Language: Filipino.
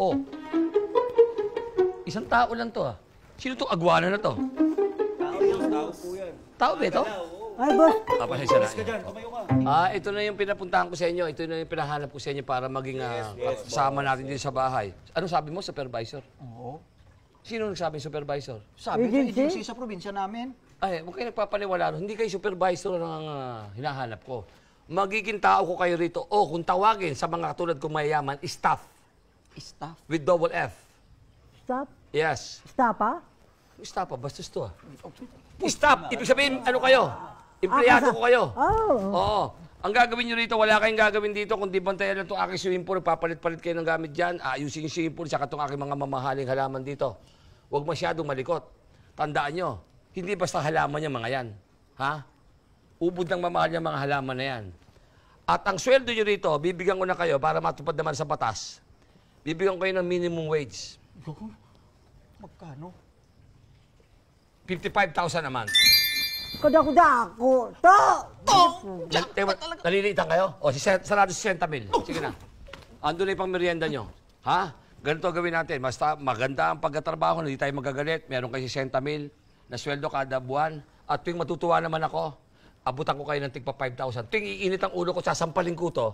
Oh. Isang tao lang to, ah. Sino to? Agwana na to? Tao po yan. Tao ba ito? Ay, boss. Pasensya na. Ka dyan, tumayo ka. Ito na yung pinapuntahan ko sa inyo. Ito na yung pinahanap ko sa inyo para maging kasama natin dito sa bahay. Ano sabi mo, supervisor? Oo. Sino nagsabing supervisor? Sabi sa Agency? agency sa probinsya namin. Ay, huwag kayo nagpapaniwala. Hindi kayo supervisor ang hinahanap ko. Magiging tao ko kayo rito. O, kung tawagin sa mga katulad kong mayayaman, staff. Staff. With double F. Stop. Yes. Stop, ha? Staff pa, bastos to ah. Staff! Ibig sabihin, ano kayo? Empleyado ko kayo. Oh. Oo. Ang gagawin nyo rito, wala kayong gagawin dito kundi bantayan lang itong aking swimming pool. Papalit-palit kayo ng gamit dyan. Ayusin yung swimming pool, saka itong aking mga mamahaling halaman dito. Huwag masyadong malikot. Tandaan nyo, hindi basta halaman yung mga yan. Ha? Ubod ng mamahal yung mga halaman na yan. At ang sweldo nyo rito, bibigyan ko na kayo para matupad naman sa batas. Bibigyan ko kayo ng minimum wage. Magkano? 55,000 a month. Kadako-dako. To! Nalilitan kayo? O, sarado 60,000. Sige na. Ando na yung pang merienda nyo. Ha? Ganito gawin natin. Basta maganda ang pagkatrabaho, hindi tayo magagalit. Meron kayo 60,000 na sweldo kada buwan. At tuwing matutuwa naman ako, abutan ko kayo ng tigpa 5,000. Tuwing iinit ang ulo ko, sasampalin ko to.